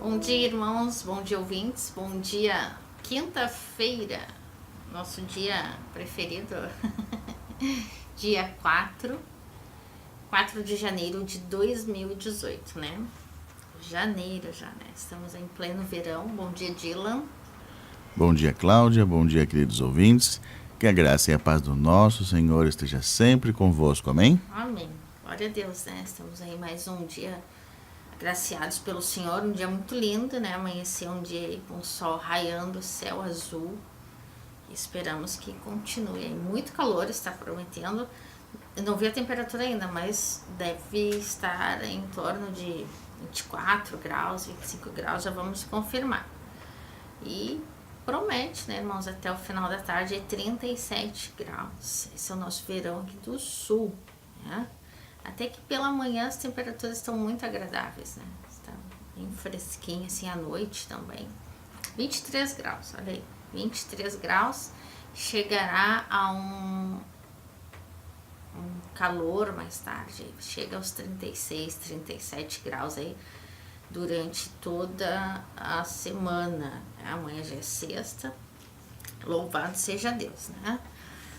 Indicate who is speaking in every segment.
Speaker 1: Bom dia, irmãos, bom dia, ouvintes, bom dia, quinta-feira, nosso dia preferido, dia 4 de janeiro de 2018, né? Janeiro já, né? Estamos em pleno verão. Bom dia, Dylan.
Speaker 2: Bom dia, Cláudia, bom dia, queridos ouvintes. Que a graça e a paz do nosso Senhor esteja sempre convosco, amém?
Speaker 1: Amém. Glória a Deus, né? Estamos aí mais um dia agraciados pelo Senhor, um dia muito lindo, né? Amanheceu um dia aí com o sol raiando, céu azul. Esperamos que continue aí. Muito calor está prometendo. Eu não vi a temperatura ainda, mas deve estar em torno de 24 graus, 25 graus, já vamos confirmar. E promete, né, irmãos, até o final da tarde é 37 graus. Esse é o nosso verão aqui do sul, né? Até que pela manhã as temperaturas estão muito agradáveis, né? Está bem fresquinho assim à noite também. 23 graus, olha aí. 23 graus. Chegará a um calor mais tarde. Chega aos 36, 37 graus aí durante toda a semana. Amanhã já é sexta. Louvado seja Deus, né?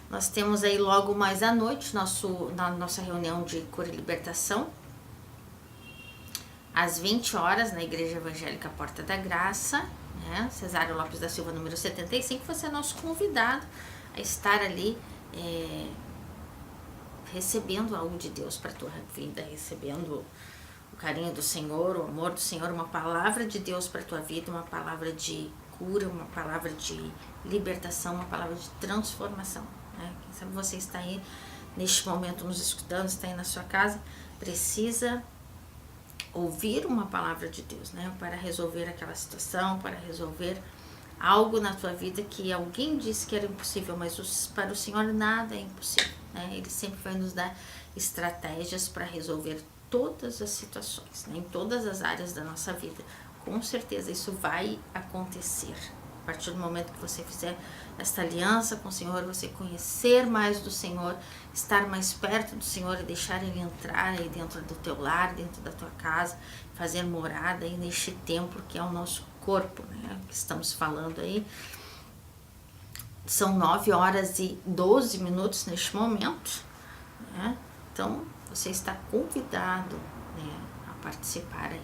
Speaker 1: Nós temos aí logo mais à noite na nossa reunião de cura e libertação, às 20 horas, na Igreja Evangélica Porta da Graça, né? Cesário Lopes da Silva, número 75. Você é nosso convidado a estar ali recebendo algo de Deus para a tua vida, recebendo o carinho do Senhor, o amor do Senhor, uma palavra de Deus para a tua vida, uma palavra de cura, uma palavra de libertação, uma palavra de transformação, né? Quem sabe você está aí neste momento nos escutando, está aí na sua casa, precisa ouvir uma palavra de Deus, né? Para resolver aquela situação, para resolver algo na tua vida que alguém disse que era impossível, mas para o Senhor nada é impossível, né? Ele sempre vai nos dar estratégias para resolver todas as situações, né? Em todas as áreas da nossa vida. Com certeza isso vai acontecer. A partir do momento que você fizer esta aliança com o Senhor, você conhecer mais do Senhor, estar mais perto do Senhor e deixar Ele entrar aí dentro do teu lar, dentro da tua casa, fazer morada aí neste templo que é o nosso corpo, né? Que estamos falando aí. São 9 horas e 12 minutos neste momento, né? Então, você está convidado, né, a participar aí.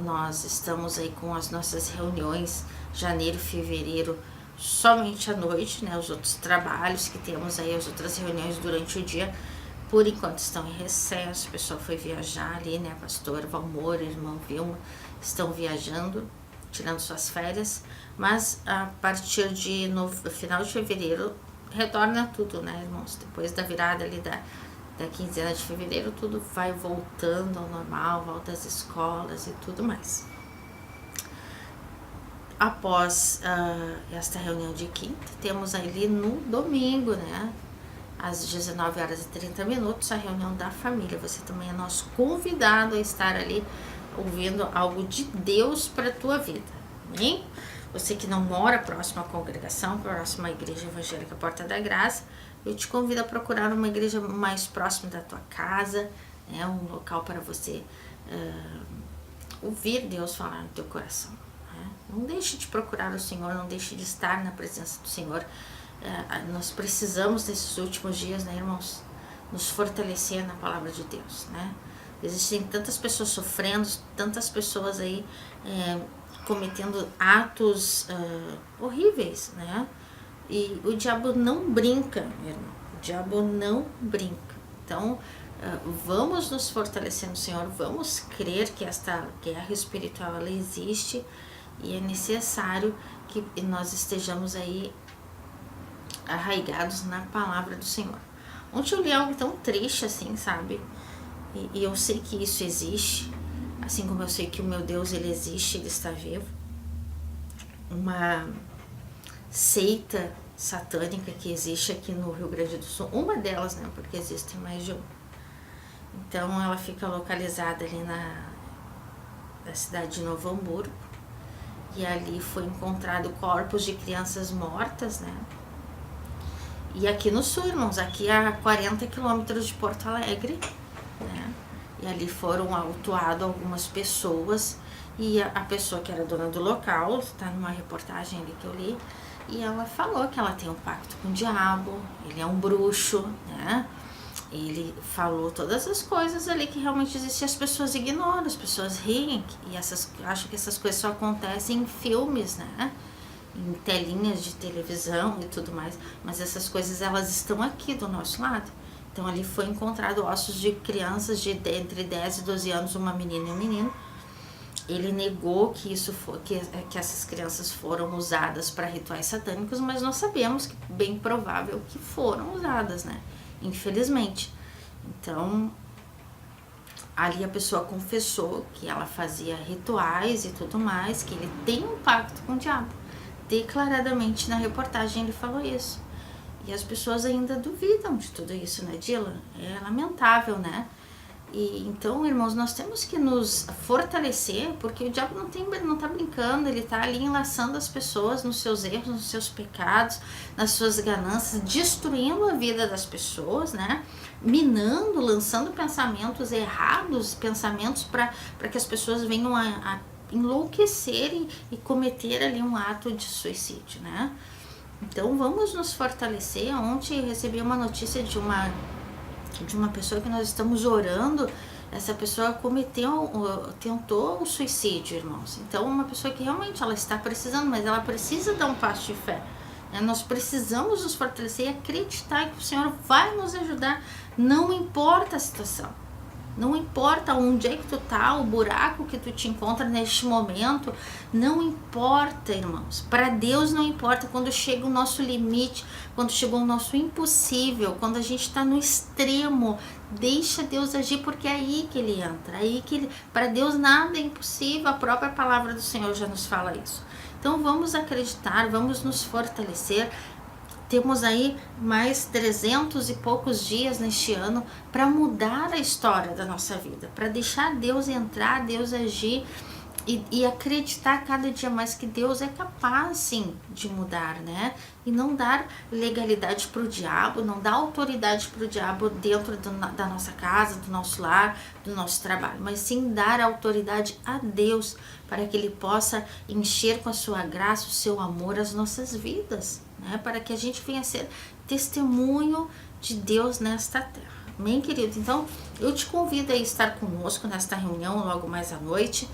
Speaker 1: Nós estamos aí com as nossas reuniões janeiro e fevereiro somente à noite, né? Os outros trabalhos que temos aí, as outras reuniões durante o dia, por enquanto estão em recesso. O pessoal foi viajar ali, né? Pastor Valmor, irmão Vilma, estão viajando, tirando suas férias, mas a partir de final de fevereiro retorna tudo, né, irmãos? Depois da virada ali da quinzena de fevereiro, tudo vai voltando ao normal, volta às escolas e tudo mais. Após esta reunião de quinta, temos ali no domingo, né, às 19 horas e 30 minutos, a reunião da família. Você também é nosso convidado a estar ali ouvindo algo de Deus para a tua vida, amém? Você que não mora próximo à congregação, próximo à Igreja Evangélica Porta da Graça, eu te convido a procurar uma igreja mais próxima da tua casa, né? Um local para você ouvir Deus falar no teu coração, né? Não deixe de procurar o Senhor, não deixe de estar na presença do Senhor. Nós precisamos nesses últimos dias, né, irmãos, nos fortalecer na palavra de Deus, né? Existem tantas pessoas sofrendo, tantas pessoas aí cometendo atos horríveis, né? E o diabo não brinca, meu irmão. O diabo não brinca. Então, vamos nos fortalecer no Senhor, vamos crer que esta guerra espiritual ela existe e é necessário que nós estejamos aí arraigados na palavra do Senhor. Ontem eu li algo tão triste assim, sabe? E eu sei que isso existe, assim como eu sei que o meu Deus, ele existe, ele está vivo. Uma seita satânica que existe aqui no Rio Grande do Sul, uma delas, né, porque existem mais de uma. Então ela fica localizada ali na cidade de Novo Hamburgo, e ali foi encontrado corpos de crianças mortas, né? E aqui no sul, irmãos, aqui a 40 quilômetros de Porto Alegre, né? e ali foram autuadas algumas pessoas, e a pessoa que era dona do local, está numa reportagem ali que eu li, e ela falou que ela tem um pacto com o diabo, ele é um bruxo, né? Ele falou todas as coisas ali que realmente existem, as pessoas ignoram, as pessoas riem, e acham que essas coisas só acontecem em filmes, né? Em telinhas de televisão e tudo mais, mas essas coisas elas estão aqui do nosso lado. Então ali foi encontrado ossos de crianças de entre 10 e 12 anos, uma menina e um menino. Ele negou que que essas crianças foram usadas para rituais satânicos, mas nós sabemos que bem provável que foram usadas, né? Infelizmente. Então, ali a pessoa confessou que ela fazia rituais e tudo mais, que ele tem um pacto com o diabo. Declaradamente na reportagem ele falou isso. E as pessoas ainda duvidam de tudo isso, né, Dylan? É lamentável, né? E então, irmãos, nós temos que nos fortalecer, porque o diabo não tá brincando, ele tá ali enlaçando as pessoas nos seus erros, nos seus pecados, nas suas ganâncias, destruindo a vida das pessoas, né? Minando, lançando pensamentos errados, pensamentos para que as pessoas venham a enlouquecer e cometer ali um ato de suicídio, né? Então vamos nos fortalecer. Ontem eu recebi uma notícia de uma pessoa que nós estamos orando. Essa pessoa tentou o suicídio, irmãos. Então uma pessoa que realmente ela está precisando, mas ela precisa dar um passo de fé, né? Nós precisamos nos fortalecer e acreditar que o Senhor vai nos ajudar, não importa a situação. Não importa onde é que tu tá, o buraco que tu te encontra neste momento, não importa, irmãos. Para Deus não importa quando chega o nosso limite, quando chegou o nosso impossível, quando a gente está no extremo. Deixa Deus agir, porque é aí que ele entra, para Deus nada é impossível. A própria palavra do Senhor já nos fala isso. Então vamos acreditar, vamos nos fortalecer. Temos aí mais 300 e poucos dias neste ano para mudar a história da nossa vida, para deixar Deus entrar, Deus agir e acreditar cada dia mais que Deus é capaz, sim, de mudar, né? E não dar legalidade para o diabo, não dar autoridade para o diabo dentro da nossa casa, do nosso lar, do nosso trabalho, mas sim dar autoridade a Deus para que Ele possa encher com a sua graça, o seu amor, as nossas vidas, né? Para que a gente venha ser testemunho de Deus nesta terra. Amém, querido? Então, eu te convido a estar conosco nesta reunião logo mais à noite.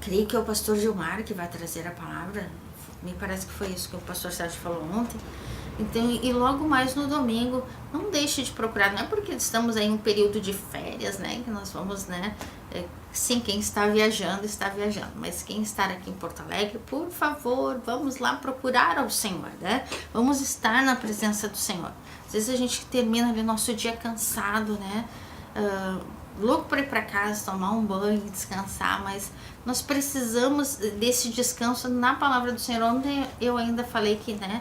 Speaker 1: Creio que é o pastor Gilmar que vai trazer a palavra. Me parece que foi isso que o pastor Sérgio falou ontem. Então, e logo mais no domingo, não deixe de procurar. Não é porque estamos aí em um período de férias, né, que nós vamos, né, sim, quem está viajando, mas quem está aqui em Porto Alegre, por favor, vamos lá procurar ao Senhor, né, vamos estar na presença do Senhor. Às vezes a gente termina ali nosso dia cansado, né, louco para ir para casa, tomar um banho, descansar, mas nós precisamos desse descanso na palavra do Senhor. Ontem eu ainda falei que, né,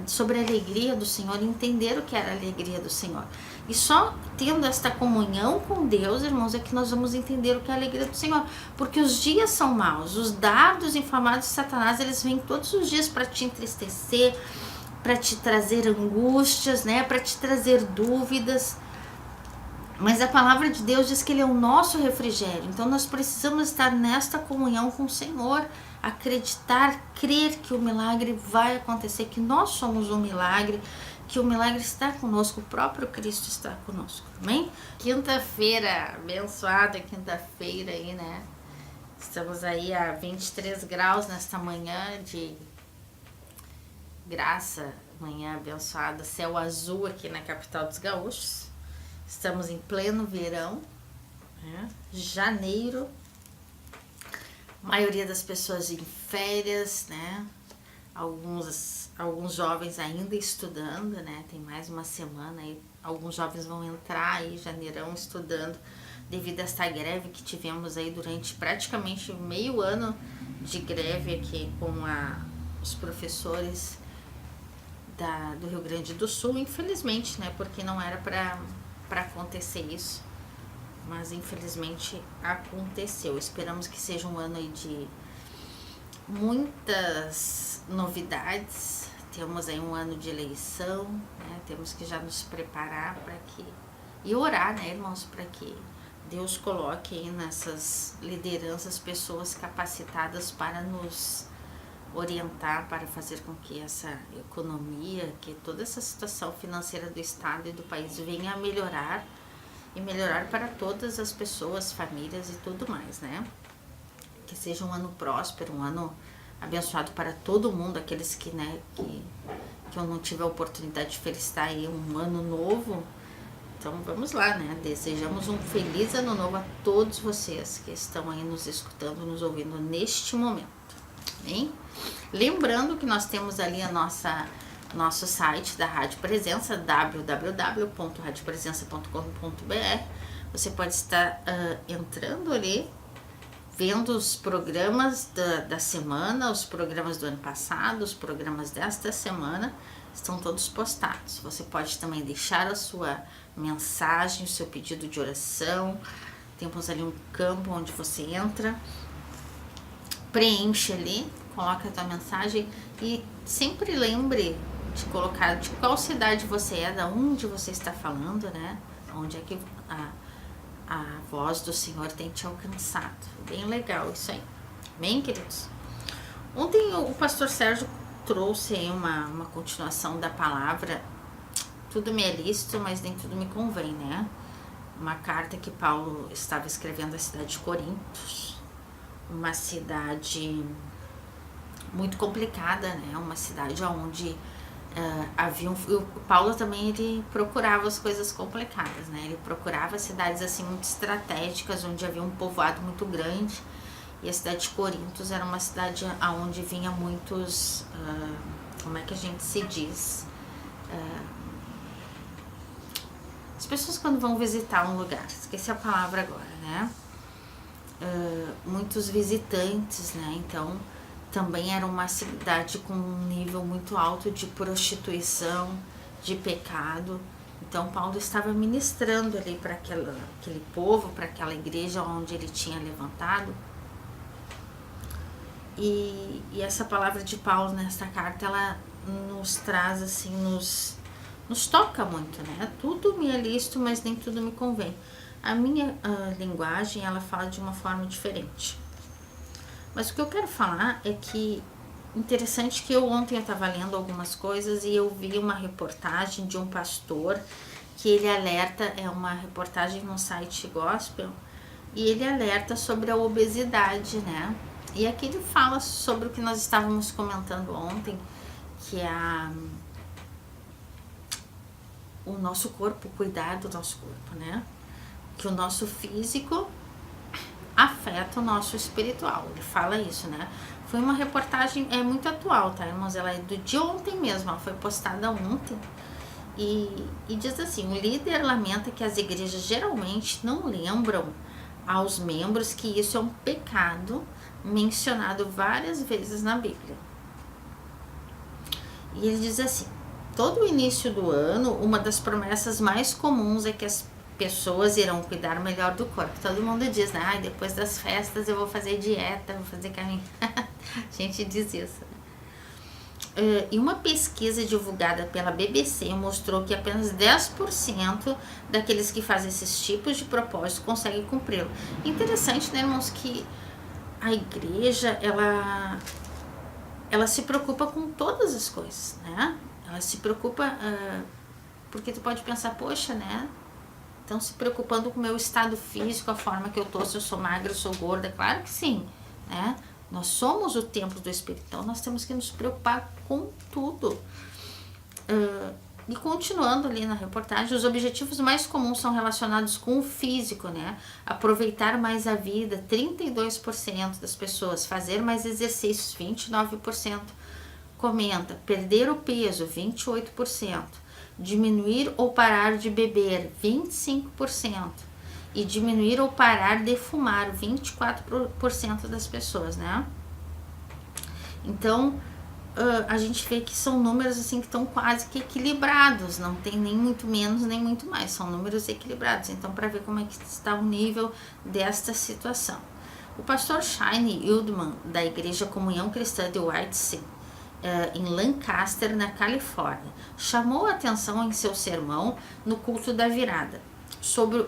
Speaker 1: sobre a alegria do Senhor, entender o que era a alegria do Senhor. E só tendo esta comunhão com Deus, irmãos, é que nós vamos entender o que é a alegria do Senhor. Porque os dias são maus, os dardos inflamados de Satanás, eles vêm todos os dias para te entristecer, para te trazer angústias, né, para te trazer dúvidas. Mas a palavra de Deus diz que Ele é o nosso refrigério. Então nós precisamos estar nesta comunhão com o Senhor, acreditar, crer que o milagre vai acontecer, que nós somos um milagre, que o milagre está conosco, o próprio Cristo está conosco. Amém? Quinta-feira, abençoada quinta-feira aí, né? Estamos aí a 23 graus nesta manhã de graça, manhã abençoada, céu azul aqui na capital dos gaúchos. Estamos em pleno verão, né? Janeiro, a maioria das pessoas em férias, né? Alguns jovens ainda estudando, né? Tem mais uma semana aí, alguns jovens vão entrar aí janeirão estudando devido a esta greve que tivemos aí durante praticamente meio ano de greve aqui com os professores do Rio Grande do Sul, infelizmente, né? Porque não era para acontecer isso, mas infelizmente aconteceu. Esperamos que seja um ano aí de muitas novidades. Temos aí um ano de eleição, né? Temos que já nos preparar e orar, né, irmãos, para que Deus coloque aí nessas lideranças pessoas capacitadas para nos orientar, para fazer com que essa economia, que toda essa situação financeira do Estado e do país venha a melhorar, e melhorar para todas as pessoas, famílias e tudo mais, né? Que seja um ano próspero, um ano abençoado para todo mundo, aqueles que, né, que eu não tive a oportunidade de felicitar aí um ano novo. Então vamos lá, né? Desejamos um feliz ano novo a todos vocês que estão aí nos escutando, nos ouvindo neste momento, hein? Lembrando que nós temos ali nosso site da Rádio Presença, www.radiopresença.com.br. Você pode estar entrando ali, vendo os programas da semana, os programas do ano passado, os programas desta semana, estão todos postados. Você pode também deixar a sua mensagem, o seu pedido de oração. Temos ali um campo onde você entra, preenche ali, coloca a tua mensagem e sempre lembre de colocar de qual cidade você é, da onde você está falando, né? Onde é que a voz do Senhor tem te alcançado. Bem legal isso aí. Bem, queridos? Ontem o pastor Sérgio trouxe aí uma continuação da palavra. Tudo me é lícito, mas nem tudo me convém, né? Uma carta que Paulo estava escrevendo à cidade de Corinto, uma cidade muito complicada, né? Uma cidade onde o Paulo também ele procurava as coisas complicadas, né? Ele procurava cidades assim muito estratégicas, onde havia um povoado muito grande. E a cidade de Corinto era uma cidade onde vinha muitos, como é que a gente se diz? As pessoas quando vão visitar um lugar, esqueci a palavra agora, né? Muitos visitantes, né? Então também era uma cidade com um nível muito alto de prostituição, de pecado. Então Paulo estava ministrando ali para aquele povo, para aquela igreja onde ele tinha levantado. E essa palavra de Paulo nesta carta, ela nos traz assim, nos toca muito, né? Tudo me é lícito, mas nem tudo me convém. A minha linguagem, ela fala de uma forma diferente. Mas o que eu quero falar é que, interessante que ontem eu estava lendo algumas coisas e eu vi uma reportagem de um pastor que ele alerta, é uma reportagem no site Gospel, e ele alerta sobre a obesidade, né? E aqui ele fala sobre o que nós estávamos comentando ontem, que é o nosso corpo, cuidar do nosso corpo, né? Que o nosso físico afeta o nosso espiritual. Ele fala isso, né? Foi uma reportagem, muito atual, tá, irmãos? Ela é do dia ontem mesmo, ela foi postada ontem. E diz assim, o líder lamenta que as igrejas geralmente não lembram aos membros que isso é um pecado mencionado várias vezes na Bíblia. E ele diz assim, todo o início do ano, uma das promessas mais comuns é que as pessoas irão cuidar melhor do corpo. Todo mundo diz, né? Depois das festas eu vou fazer dieta, vou fazer caminho. A gente diz isso. E uma pesquisa divulgada pela BBC mostrou que apenas 10% daqueles que fazem esses tipos de propósito conseguem cumpri-lo. Interessante, né, irmãos, que a igreja, ela se preocupa com todas as coisas, né? Ela se preocupa, porque tu pode pensar, poxa, né? Estão se preocupando com o meu estado físico, a forma que eu tô, se eu sou magra, se eu sou gorda. Claro que sim, né? Nós somos o templo do Espírito, então nós temos que nos preocupar com tudo. E continuando ali na reportagem, os objetivos mais comuns são relacionados com o físico, né? Aproveitar mais a vida, 32% das pessoas. Fazer mais exercícios, 29%. Comenta, perder o peso, 28%. Diminuir ou parar de beber, 25%. E diminuir ou parar de fumar, 24% das pessoas, né? Então, a gente vê que são números assim que estão quase que equilibrados, não tem nem muito menos nem muito mais, são números equilibrados. Então, para ver como é que está o nível desta situação. O pastor Shane Hildman, da Igreja Comunhão Cristã de Whitesea, em Lancaster, na Califórnia, chamou a atenção em seu sermão no culto da virada sobre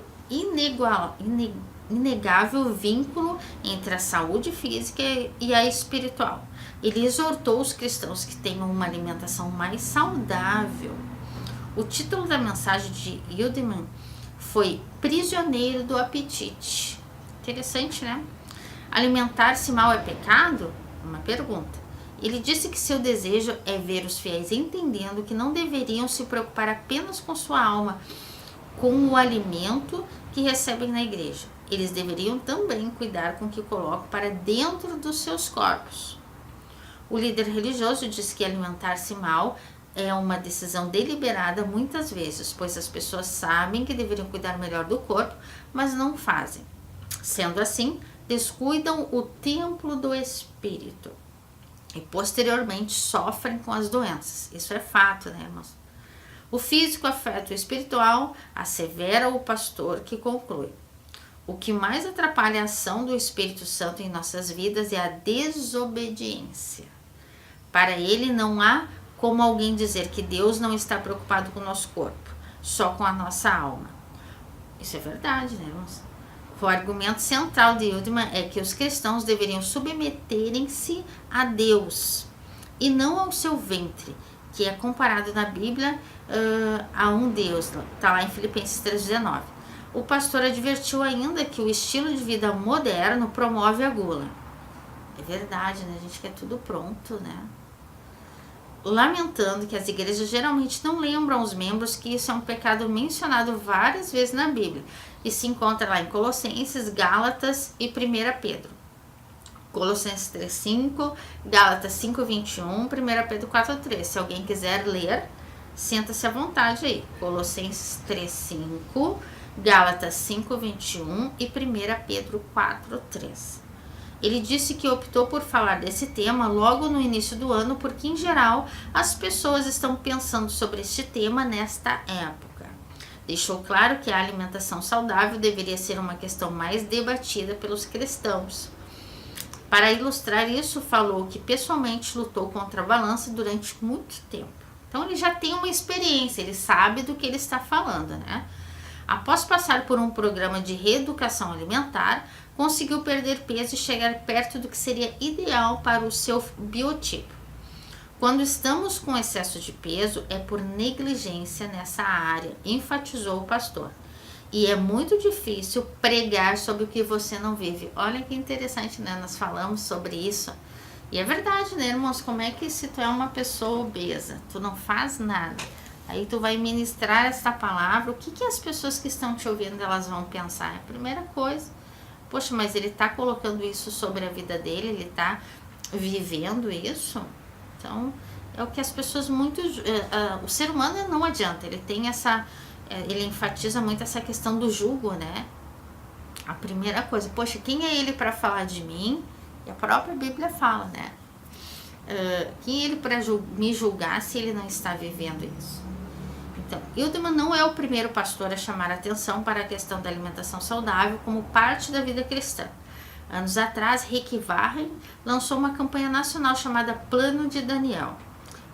Speaker 1: inegável vínculo entre a saúde física e a espiritual. Ele exortou os cristãos que tenham uma alimentação mais saudável. O título da mensagem de Hildmann foi Prisioneiro do Apetite. Interessante, né? Alimentar-se mal é pecado? Uma pergunta. Ele disse que seu desejo é ver os fiéis entendendo que não deveriam se preocupar apenas com sua alma, com o alimento que recebem na igreja. Eles deveriam também cuidar com o que colocam para dentro dos seus corpos. O líder religioso diz que alimentar-se mal é uma decisão deliberada muitas vezes, pois as pessoas sabem que deveriam cuidar melhor do corpo, mas não fazem. Sendo assim, descuidam o templo do espírito e posteriormente sofrem com as doenças. Isso é fato, né, irmãos? O físico afeta o espiritual, assevera o pastor, que conclui: o que mais atrapalha a ação do Espírito Santo em nossas vidas é a desobediência. Para ele não há como alguém dizer que Deus não está preocupado com o nosso corpo, só com a nossa alma. Isso é verdade, né, irmãos? O argumento central de Hildmann é que os cristãos deveriam submeterem-se a Deus e não ao seu ventre, que é comparado na Bíblia a um Deus. Está lá em Filipenses 3,19. O pastor advertiu ainda que o estilo de vida moderno promove a gula. É verdade, né? A gente quer tudo pronto, né? Lamentando que as igrejas geralmente não lembram aos membros que isso é um pecado mencionado várias vezes na Bíblia e se encontra lá em Colossenses, Gálatas e 1 Pedro. Colossenses 3,5, Gálatas 5,21, 1 Pedro 4,3. Se alguém quiser ler, sinta-se à vontade aí. Colossenses 3,5, Gálatas 5,21 e 1 Pedro 4,3. Ele disse que optou por falar desse tema logo no início do ano porque, em geral, as pessoas estão pensando sobre este tema nesta época. Deixou claro que a alimentação saudável deveria ser uma questão mais debatida pelos cristãos. Para ilustrar isso, falou que pessoalmente lutou contra a balança durante muito tempo. Então ele já tem uma experiência, ele sabe do que ele está falando, né? Após passar por um programa de reeducação alimentar, conseguiu perder peso e chegar perto do que seria ideal para o seu biotipo. Quando estamos com excesso de peso, é por negligência nessa área, enfatizou o pastor. E é muito difícil pregar sobre o que você não vive. Olha que interessante, né? Nós falamos sobre isso. E é verdade, né, irmãos? Como é que se tu é uma pessoa obesa, tu não faz nada, aí tu vai ministrar essa palavra, o que as pessoas que estão te ouvindo, elas vão pensar? É a primeira coisa. Poxa, mas ele está colocando isso sobre a vida dele, ele está vivendo isso? Então, é o que as pessoas muito... o ser humano não adianta, ele tem essa... ele enfatiza muito essa questão do julgo, né? A primeira coisa, poxa, quem é ele para falar de mim? E a própria Bíblia fala, né? Quem é ele para me julgar se ele não está vivendo isso? Então, Hildmann não é o primeiro pastor a chamar a atenção para a questão da alimentação saudável como parte da vida cristã. Anos atrás, Rick Warren lançou uma campanha nacional chamada Plano de Daniel,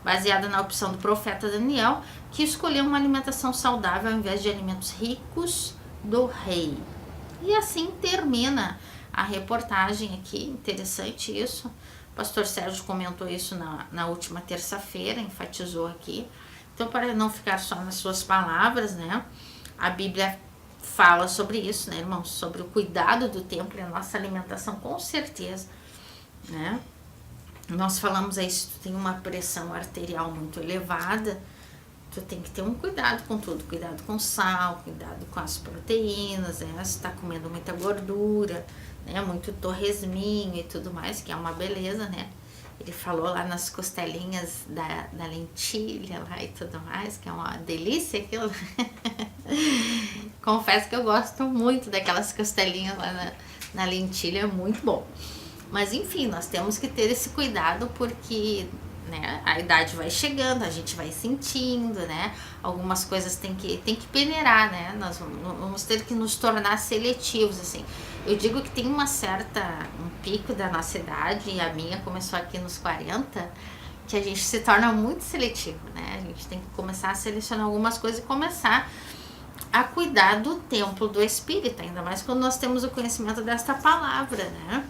Speaker 1: baseada na opção do profeta Daniel, que escolheu uma alimentação saudável ao invés de alimentos ricos do rei. E assim termina a reportagem aqui, interessante isso. O pastor Sérgio comentou isso na última terça-feira, enfatizou aqui. Então, para não ficar só nas suas palavras, né? A Bíblia fala sobre isso, né, irmãos? Sobre o cuidado do templo e a nossa alimentação, com certeza, né? Nós falamos aí, se tu tem uma pressão arterial muito elevada, tu tem que ter um cuidado com tudo. Cuidado com sal, cuidado com as proteínas, né? Se tá comendo muita gordura, né? Muito torresminho e tudo mais, que é uma beleza, né? Ele falou lá nas costelinhas da lentilha lá e tudo mais, que é uma delícia aquilo. Confesso que eu gosto muito daquelas costelinhas lá na lentilha, é muito bom. Mas enfim, nós temos que ter esse cuidado porque, né, a idade vai chegando, a gente vai sentindo, né? Algumas coisas tem que peneirar, né? Nós vamos ter que nos tornar seletivos, assim. Eu digo que tem um pico da nossa idade, e a minha começou aqui nos 40, que a gente se torna muito seletivo, né? A gente tem que começar a selecionar algumas coisas e começar a cuidar do templo do Espírito, ainda mais quando nós temos o conhecimento desta palavra, né?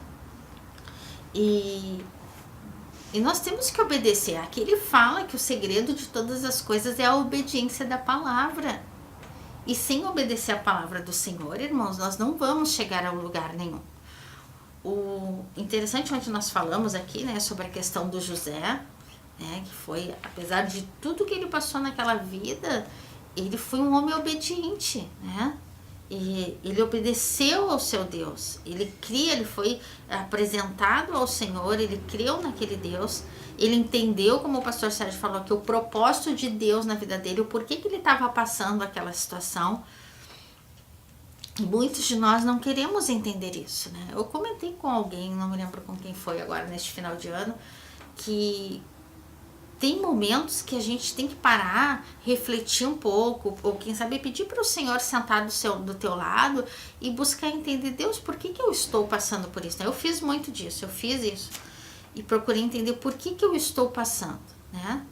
Speaker 1: E nós temos que obedecer. Aqui ele fala que o segredo de todas as coisas é a obediência da palavra. E sem obedecer a palavra do Senhor, irmãos, nós não vamos chegar a lugar nenhum. O interessante onde nós falamos aqui, né, sobre a questão do José, né, que foi, apesar de tudo que ele passou naquela vida, ele foi um homem obediente, né? E ele obedeceu ao seu Deus, ele foi apresentado ao Senhor, ele creu naquele Deus, ele entendeu, como o pastor Sérgio falou, que o propósito de Deus na vida dele, o porquê que ele estava passando aquela situação. Muitos de nós não queremos entender isso, né? Eu comentei com alguém, não me lembro com quem foi agora neste final de ano, que tem momentos que a gente tem que parar, refletir um pouco, ou quem sabe pedir para o Senhor sentar do teu lado e buscar entender, Deus, por que eu estou passando por isso? Eu fiz muito disso, eu fiz isso. E procurei entender por que eu estou passando, né?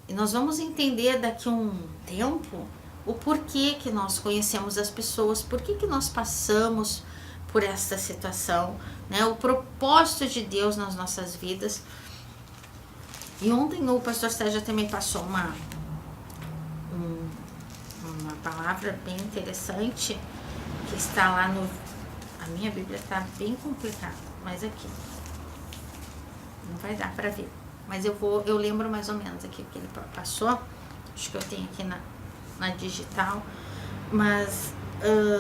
Speaker 1: E nós vamos entender daqui a um tempo o porquê que nós conhecemos as pessoas, por que nós passamos por essa situação, né? O propósito de Deus nas nossas vidas. E ontem o pastor Sérgio também passou uma palavra bem interessante, que está lá no... A minha Bíblia está bem complicada, mas aqui não vai dar para ver. Mas eu lembro mais ou menos aqui o que ele passou. Acho que eu tenho aqui na digital. Mas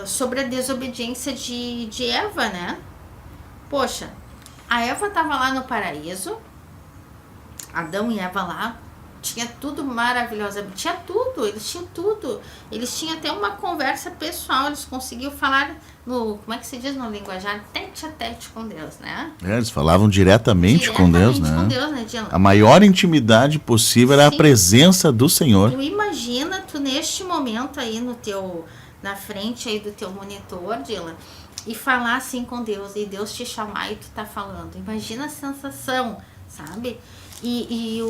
Speaker 1: sobre a desobediência de Eva, né? Poxa, a Eva estava lá no paraíso, Adão e Eva lá, tinha tudo maravilhoso, tinha tudo, eles tinham tudo, eles tinham até uma conversa pessoal, eles conseguiam falar no, como é que se diz no linguajar, tete a tete com Deus, né?
Speaker 2: Eles falavam diretamente com Deus, né?
Speaker 1: Com Deus, né, Dylan?
Speaker 2: A maior intimidade possível era a presença do Senhor.
Speaker 1: Tu imagina, tu neste momento aí na frente aí do teu monitor, Dylan, e falar assim com Deus, e Deus te chamar e tu tá falando, imagina a sensação, sabe? E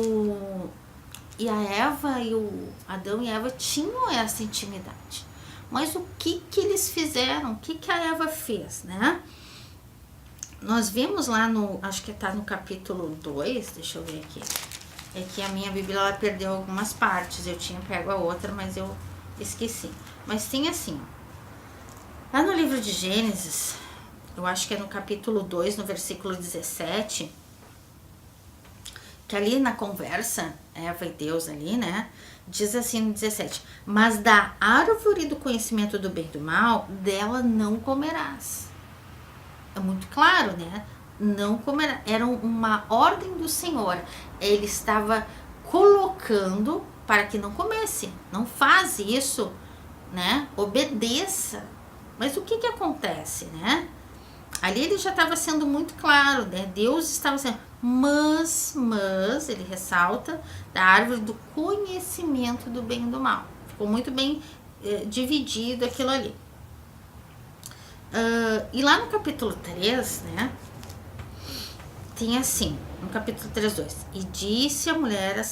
Speaker 1: a Eva e o Adão e Eva tinham essa intimidade. Mas o que eles fizeram? O que a Eva fez, né? Nós vimos lá acho que está no capítulo 2, deixa eu ver aqui. É que a minha Bíblia ela perdeu algumas partes, eu tinha pego a outra, mas eu esqueci. Mas tem assim, ó. Lá no livro de Gênesis, eu acho que é no capítulo 2, no versículo 17... que ali na conversa, Eva e Deus ali, né, diz assim no 17, mas da árvore do conhecimento do bem e do mal, dela não comerás. É muito claro, né, não comerás, era uma ordem do Senhor, ele estava colocando para que não comesse, não faz isso, né, obedeça. Mas o que acontece, né? Ali ele já estava sendo muito claro, né? Deus estava sendo, mas, ele ressalta, da árvore do conhecimento do bem e do mal. Ficou muito bem dividido aquilo ali. E lá no capítulo 3, né? Tem assim, no capítulo 3, 2. E disse a mulher a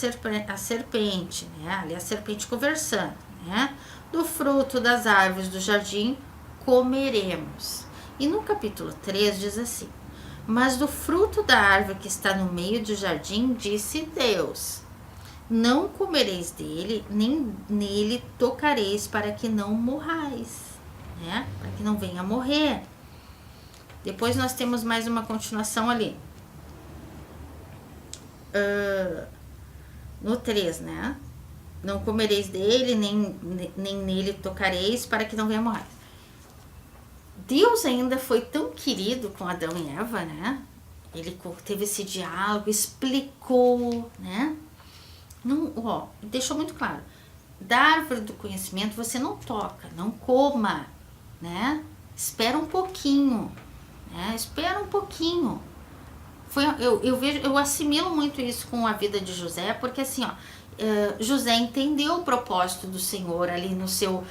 Speaker 1: serpente, né? Ali a serpente conversando, né? Do fruto das árvores do jardim comeremos. E no capítulo 3 diz assim, mas do fruto da árvore que está no meio do jardim, disse Deus, não comereis dele, nem nele tocareis, para que não morrais, né? Para que não venha a morrer. Depois nós temos mais uma continuação ali. No 3, né? Não comereis dele, nem nele tocareis, para que não venha a morrer. Deus ainda foi tão querido com Adão e Eva, né? Ele teve esse diálogo, explicou, né? Não, deixou muito claro. Da árvore do conhecimento você não toca, não coma, né? Espera um pouquinho, né? Espera um pouquinho. Eu assimilo muito isso com a vida de José, porque assim, José entendeu o propósito do Senhor ali no seu,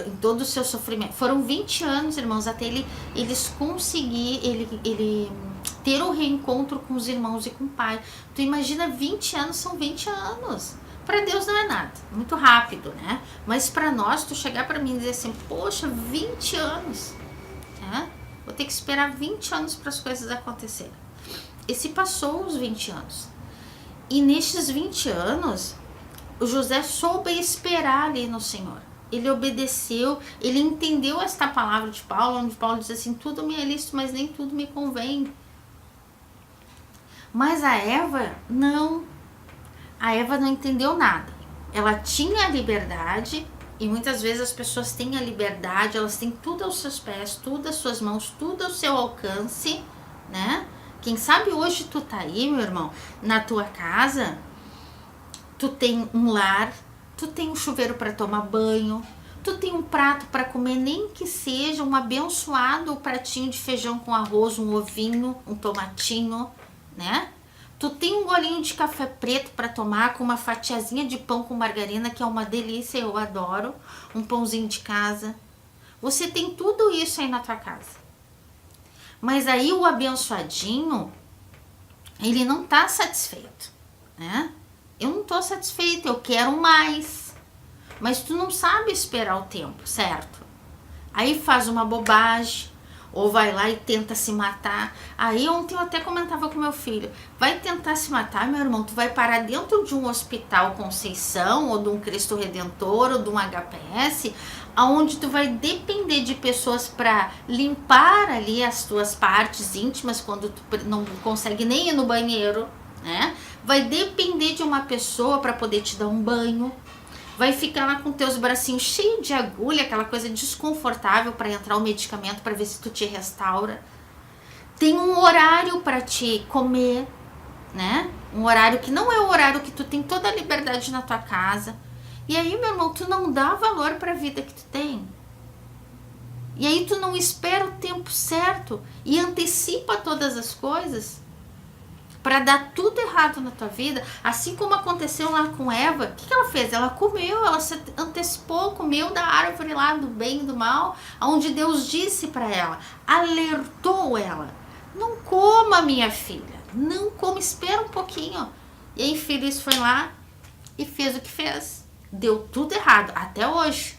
Speaker 1: em todo o seu sofrimento. Foram 20 anos, irmãos, até eles conseguirem ele ter o reencontro com os irmãos e com o pai. Tu imagina, 20 anos são 20 anos. Para Deus não é nada, muito rápido, né? Mas para nós, tu chegar para mim e dizer assim, poxa, 20 anos, né? Vou ter que esperar 20 anos para as coisas acontecerem. E se passou os 20 anos. E nestes 20 anos, o José soube esperar ali no Senhor. Ele obedeceu, ele entendeu esta palavra de Paulo, onde Paulo diz assim, tudo me é lícito, mas nem tudo me convém. Mas a Eva não entendeu nada. Ela tinha a liberdade, e muitas vezes as pessoas têm a liberdade, elas têm tudo aos seus pés, tudo às suas mãos, tudo ao seu alcance, né? Quem sabe hoje tu tá aí, meu irmão, na tua casa, tu tem um lar, tu tem um chuveiro para tomar banho, tu tem um prato para comer, nem que seja um abençoado pratinho de feijão com arroz, um ovinho, um tomatinho, né? Tu tem um golinho de café preto para tomar com uma fatiazinha de pão com margarina, que é uma delícia, eu adoro, um pãozinho de casa. Você tem tudo isso aí na tua casa. Mas aí o abençoadinho, ele não tá satisfeito, né? Eu não tô satisfeita, eu quero mais. Mas tu não sabe esperar o tempo, certo? Aí faz uma bobagem, ou vai lá e tenta se matar. Aí ontem eu até comentava com meu filho, vai tentar se matar, meu irmão, tu vai parar dentro de um hospital Conceição, ou de um Cristo Redentor, ou de um HPS, aonde tu vai depender de pessoas para limpar ali as tuas partes íntimas, quando tu não consegue nem ir no banheiro, né? Vai depender de uma pessoa para poder te dar um banho. Vai ficar lá com teus bracinhos cheios de agulha, aquela coisa desconfortável para entrar o medicamento para ver se tu te restaura. Tem um horário para te comer, né? Um horário que não é o horário que tu tem toda a liberdade na tua casa. E aí, meu irmão, tu não dá valor para a vida que tu tem. E aí tu não espera o tempo certo e antecipa todas as coisas para dar tudo errado na tua vida, assim como aconteceu lá com Eva. O que ela fez? Ela comeu, ela se antecipou, comeu da árvore lá do bem e do mal, onde Deus disse para ela, alertou ela, não coma, minha filha, não coma, espera um pouquinho. E a infeliz foi lá e fez o que fez. Deu tudo errado, até hoje.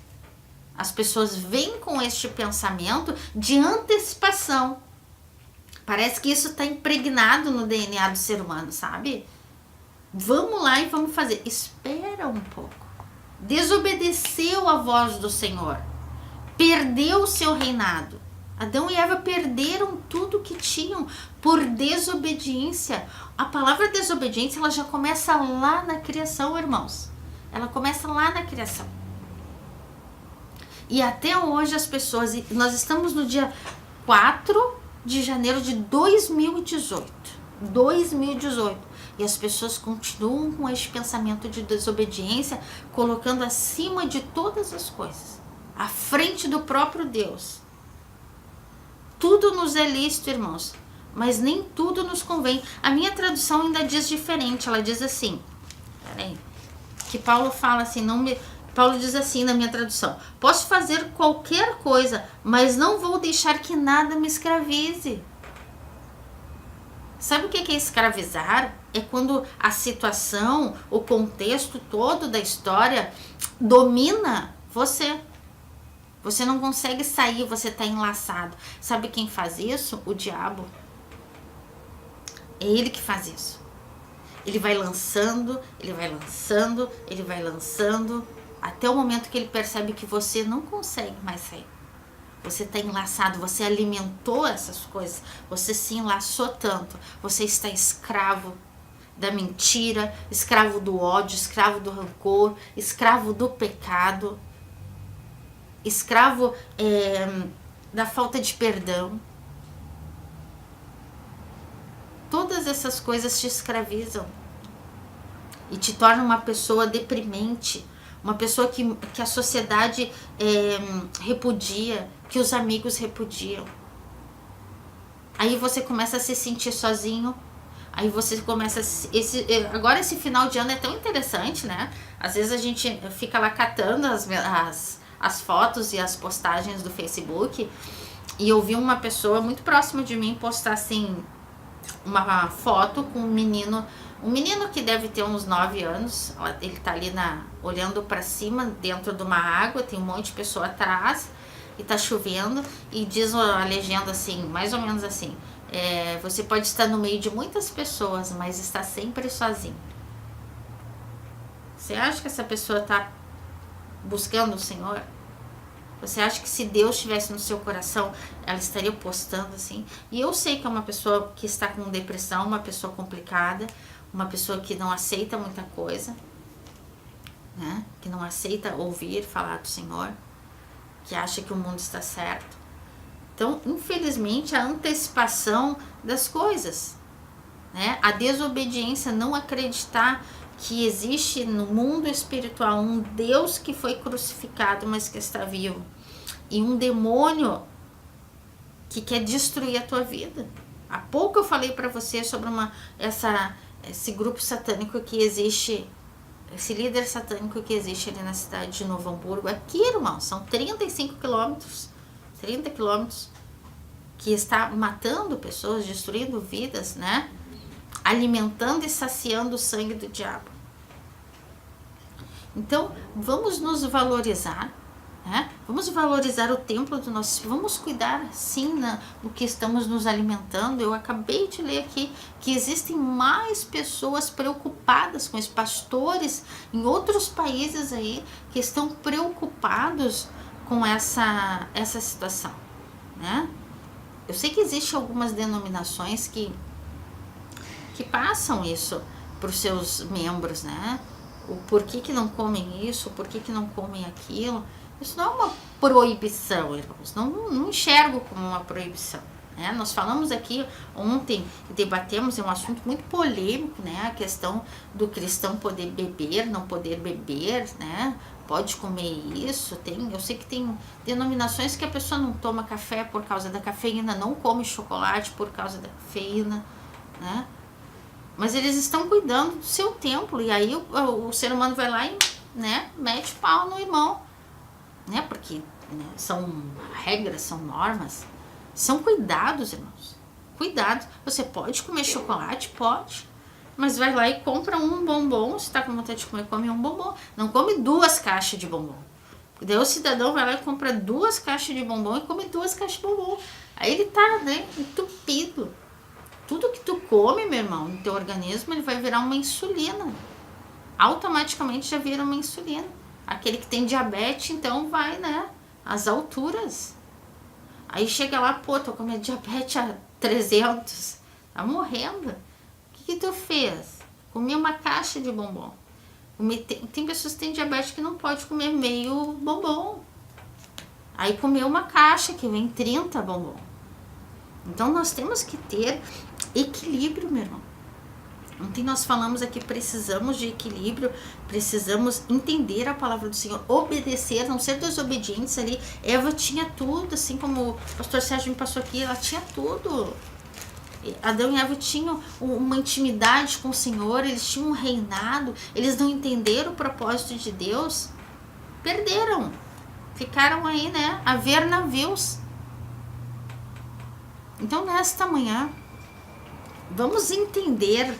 Speaker 1: As pessoas vêm com este pensamento de antecipação. Parece que isso está impregnado no DNA do ser humano, sabe? Vamos lá e vamos fazer. Espera um pouco. Desobedeceu a voz do Senhor. Perdeu o seu reinado. Adão e Eva perderam tudo que tinham por desobediência. A palavra desobediência, ela já começa lá na criação, irmãos. Ela começa lá na criação. E até hoje as pessoas... Nós estamos no dia 4 de janeiro de 2018. 2018. E as pessoas continuam com este pensamento de desobediência, colocando acima de todas as coisas, à frente do próprio Deus. Tudo nos é lícito, irmãos, mas nem tudo nos convém. A minha tradução ainda diz diferente. Ela diz assim, peraí, que Paulo fala assim, Paulo diz assim na minha tradução, posso fazer qualquer coisa, mas não vou deixar que nada me escravize. Sabe o que é escravizar? É quando a situação, o contexto todo da história domina você. Você não consegue sair, você está enlaçado. Sabe quem faz isso? O diabo. É ele que faz isso. Ele vai lançando, ele vai lançando, ele vai lançando, até o momento que ele percebe que você não consegue mais sair. Você está enlaçado, você alimentou essas coisas, você se enlaçou tanto, você está escravo da mentira, escravo do ódio, escravo do rancor, escravo do pecado, escravo da falta de perdão. Todas essas coisas te escravizam e te tornam uma pessoa deprimente, uma pessoa que a sociedade repudia, que os amigos repudiam. Aí você começa a se sentir sozinho, aí você começa agora esse final de ano é tão interessante, né? Às vezes a gente fica lá catando as fotos e as postagens do Facebook, e eu vi uma pessoa muito próxima de mim postar assim, uma foto com um menino que deve ter uns 9 anos, ele tá ali olhando para cima, dentro de uma água, tem um monte de pessoa atrás, e tá chovendo, e diz a legenda assim, mais ou menos assim, você pode estar no meio de muitas pessoas, mas está sempre sozinho. Você acha que essa pessoa tá buscando o Senhor? Você acha que se Deus estivesse no seu coração, ela estaria postando assim? E eu sei que é uma pessoa que está com depressão, uma pessoa complicada, uma pessoa que não aceita muita coisa, né? Que não aceita ouvir falar do Senhor, que acha que o mundo está certo. Então, infelizmente, a antecipação das coisas, né? A desobediência, não acreditar que existe no mundo espiritual um Deus que foi crucificado, mas que está vivo, e um demônio que quer destruir a tua vida. Há pouco eu falei para você sobre esse grupo satânico que existe, esse líder satânico que existe ali na cidade de Novo Hamburgo. Aqui, irmão, são 35 quilômetros, 30 quilômetros, que está matando pessoas, destruindo vidas, né? Alimentando e saciando o sangue do diabo. Então, vamos nos valorizar, né? Vamos valorizar o templo do nosso... Vamos cuidar, sim, do que estamos nos alimentando. Eu acabei de ler aqui que existem mais pessoas preocupadas com isso, pastores em outros países aí, que estão preocupados com essa situação, né? Eu sei que existem algumas denominações que passam isso para os seus membros, né? O porquê que não comem isso, o porquê que não comem aquilo. Isso não é uma proibição, irmãos. Não enxergo como uma proibição, né? Nós falamos aqui ontem, debatemos, é um assunto muito polêmico, né? A questão do cristão poder beber, não poder beber, né? Pode comer isso. Eu sei que tem denominações que a pessoa não toma café por causa da cafeína, não come chocolate por causa da cafeína, né? Mas eles estão cuidando do seu templo. E aí o ser humano vai lá e, né, mete pau no irmão, né? Porque, né, são regras, são normas, são cuidados, irmãos. Cuidados. Você pode comer chocolate? Pode. Mas vai lá e compra um bombom. Se tá com vontade de comer, come um bombom. Não come 2 caixas de bombom. Daí o cidadão vai lá e compra 2 caixas de bombom e come 2 caixas de bombom. Aí ele tá, né, entupido. Tudo que tu come, meu irmão, no teu organismo, ele vai virar uma insulina. Automaticamente já vira uma insulina. Aquele que tem diabetes, então vai, né, às alturas. Aí chega lá, pô, tô com minha diabetes a 300. Tá morrendo. O que tu fez? Comi uma caixa de bombom. Tem pessoas que têm diabetes que não pode comer meio bombom. Aí comeu uma caixa que vem 30 bombom. Então nós temos que ter equilíbrio, meu irmão. Ontem nós falamos aqui, precisamos de equilíbrio, precisamos entender a palavra do Senhor, obedecer, não ser desobedientes ali. Eva tinha tudo, assim como o pastor Sérgio me passou aqui, ela tinha tudo. Adão e Eva tinham uma intimidade com o Senhor, eles tinham um reinado, eles não entenderam o propósito de Deus, perderam, ficaram aí, né, a ver navios. Então, nesta manhã, vamos entender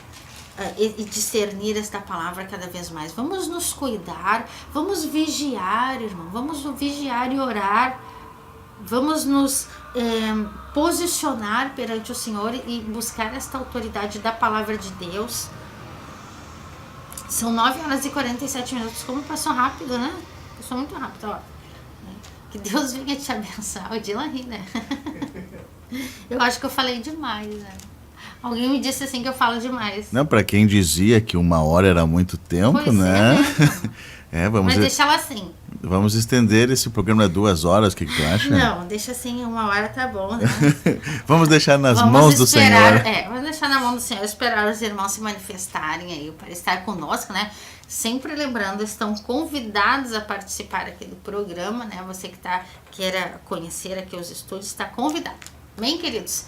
Speaker 1: e discernir esta palavra cada vez mais. Vamos nos cuidar, vamos vigiar, irmão. Vamos vigiar e orar. Vamos nos posicionar perante o Senhor e buscar esta autoridade da palavra de Deus. São 9h47. Como passou rápido, né? Passou muito rápido, ó. Que Deus venha te abençoar. O Dylan ri, né? Eu acho que eu falei demais, né? Alguém me disse assim que eu falo demais.
Speaker 2: Não, para quem dizia que 1 hora era muito tempo,
Speaker 1: pois
Speaker 2: né?
Speaker 1: Mas deixa ela assim.
Speaker 2: Vamos estender esse programa a 2 horas, o que tu acha?
Speaker 1: Não, deixa assim, 1 hora tá bom, né?
Speaker 2: Vamos deixar nas mãos do Senhor.
Speaker 1: Vamos deixar na mão do Senhor, esperar os irmãos se manifestarem aí para estar conosco, né? Sempre lembrando, estão convidados a participar aqui do programa, né? Você que queira conhecer aqui os estúdios, está convidado. Bem, queridos?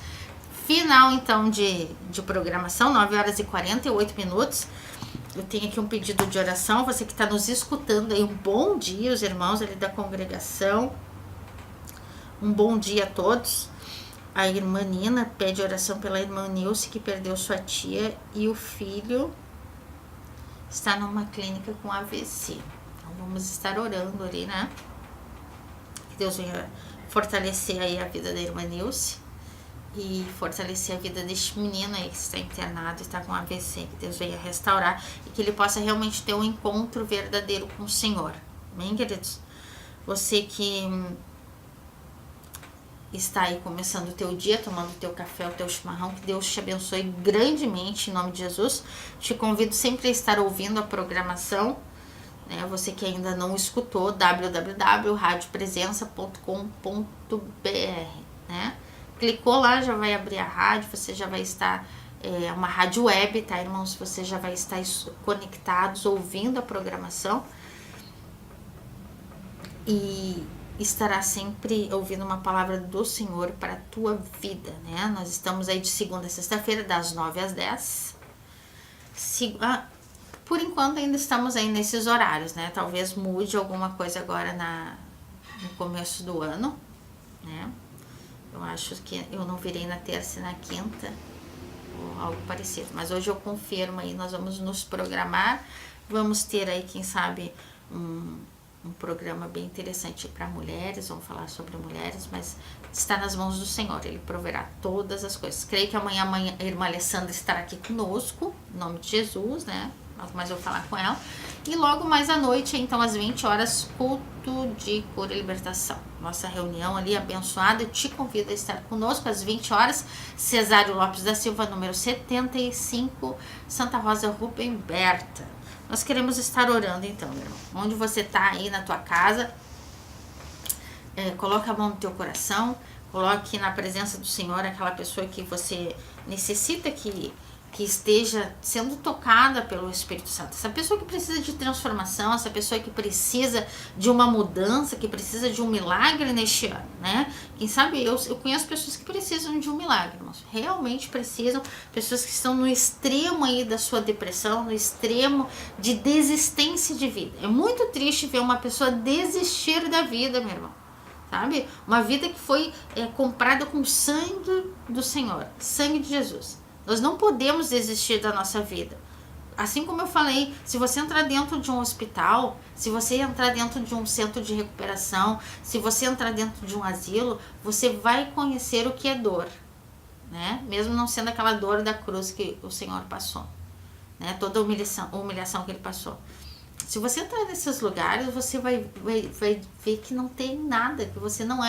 Speaker 1: Final, então, de programação, 9h48. Eu tenho aqui um pedido de oração. Você que está nos escutando aí, um bom dia, os irmãos ali da congregação. Um bom dia a todos. A irmã Nina pede oração pela irmã Nilce, que perdeu sua tia, e o filho está numa clínica com AVC. Então vamos estar orando ali, né? Que Deus venha fortalecer aí a vida da irmã Nilce e fortalecer a vida deste menino aí que está internado e está com AVC. Que Deus venha restaurar e que ele possa realmente ter um encontro verdadeiro com o Senhor. Amém, queridos? Você que está aí começando o teu dia, tomando o teu café, o teu chimarrão, que Deus te abençoe grandemente em nome de Jesus. Te convido sempre a estar ouvindo a programação, né? Você que ainda não escutou, www.radiopresença.com.br, né? Clicou lá, já vai abrir a rádio, você já vai estar, uma rádio web, tá, irmãos? Você já vai estar conectados, ouvindo a programação e estará sempre ouvindo uma palavra do Senhor para a tua vida, né? Nós estamos aí de segunda a sexta-feira, das 9 às 10. Por enquanto ainda estamos aí nesses horários, né? Talvez mude alguma coisa agora no começo do ano, né? Eu acho que eu não virei na terça e na quinta, ou algo parecido. Mas hoje eu confirmo aí, nós vamos nos programar. Vamos ter aí, quem sabe, um programa bem interessante para mulheres, vamos falar sobre mulheres, mas está nas mãos do Senhor, Ele proverá todas as coisas. Creio que amanhã a irmã Alessandra estará aqui conosco, em nome de Jesus, né? Mas eu vou falar com ela. E logo mais à noite, então às 20 horas, culto de cura e libertação. Nossa reunião ali abençoada, eu te convido a estar conosco às 20 horas, Cesário Lopes da Silva, número 75, Santa Rosa Rubem Berta. Nós queremos estar orando então, meu irmão. Onde você está aí na tua casa, coloca a mão no teu coração, coloque na presença do Senhor aquela pessoa que você necessita que esteja sendo tocada pelo Espírito Santo. Essa pessoa que precisa de transformação, essa pessoa que precisa de uma mudança, que precisa de um milagre neste ano, né? Quem sabe eu conheço pessoas que precisam de um milagre, irmãos. Realmente precisam, pessoas que estão no extremo aí da sua depressão, no extremo de desistência de vida. É muito triste ver uma pessoa desistir da vida, meu irmão. Sabe? Uma vida que foi comprada com sangue do Senhor, sangue de Jesus. Nós não podemos desistir da nossa vida. Assim como eu falei, se você entrar dentro de um hospital, se você entrar dentro de um centro de recuperação, se você entrar dentro de um asilo, você vai conhecer o que é dor, né? Mesmo não sendo aquela dor da cruz que o Senhor passou, né? Toda a humilhação que Ele passou. Se você entrar nesses lugares, você vai ver que não tem nada, que você não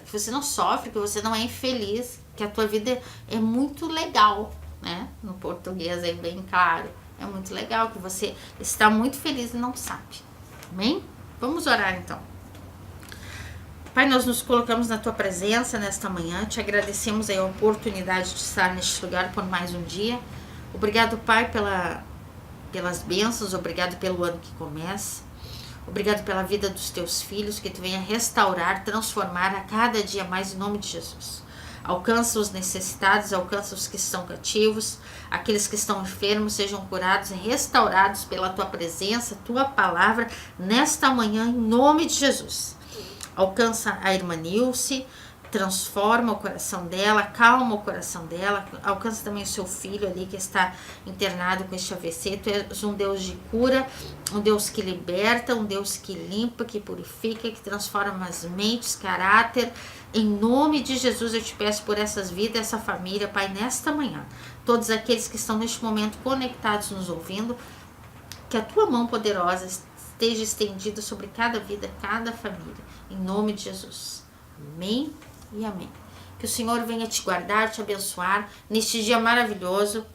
Speaker 1: que você não sofre, que você não é infeliz, que a tua vida é muito legal, né? No português aí bem claro, é muito legal, que você está muito feliz e não sabe. Amém? Vamos orar então. Pai, nós nos colocamos na tua presença nesta manhã, te agradecemos aí a oportunidade de estar neste lugar por mais um dia. Obrigado, Pai, pelas bênçãos, obrigado pelo ano que começa, obrigado pela vida dos teus filhos, que tu venha restaurar, transformar a cada dia mais em nome de Jesus. Alcança os necessitados, alcança os que estão cativos, aqueles que estão enfermos sejam curados e restaurados pela tua presença, tua palavra, nesta manhã, em nome de Jesus. Alcança a irmã Nilce, transforma o coração dela, calma o coração dela, alcança também o seu filho ali que está internado com este AVC. Tu és um Deus de cura, um Deus que liberta, um Deus que limpa, que purifica, que transforma as mentes, caráter. Em nome de Jesus eu te peço por essas vidas, essa família, Pai, nesta manhã. Todos aqueles que estão neste momento conectados, nos ouvindo, que a tua mão poderosa esteja estendida sobre cada vida, cada família. Em nome de Jesus. Amém e amém. Que o Senhor venha te guardar, te abençoar neste dia maravilhoso.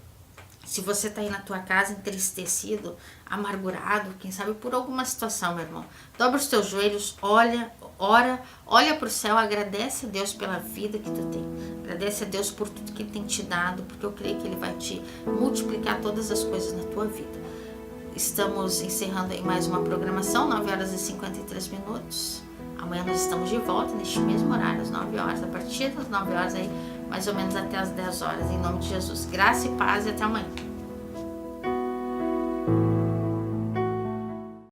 Speaker 1: Se você está aí na tua casa entristecido, amargurado, quem sabe por alguma situação, meu irmão, dobra os teus joelhos, ora, olha para o céu, agradece a Deus pela vida que tu tem, agradece a Deus por tudo que Ele tem te dado, porque eu creio que Ele vai te multiplicar todas as coisas na tua vida. Estamos encerrando aí mais uma programação, 9 horas e 53 minutos. Amanhã nós estamos de volta neste mesmo horário, às 9 horas, a partir das 9 horas aí, mais ou menos até as 10 horas, em nome de Jesus. Graça e paz e até amanhã.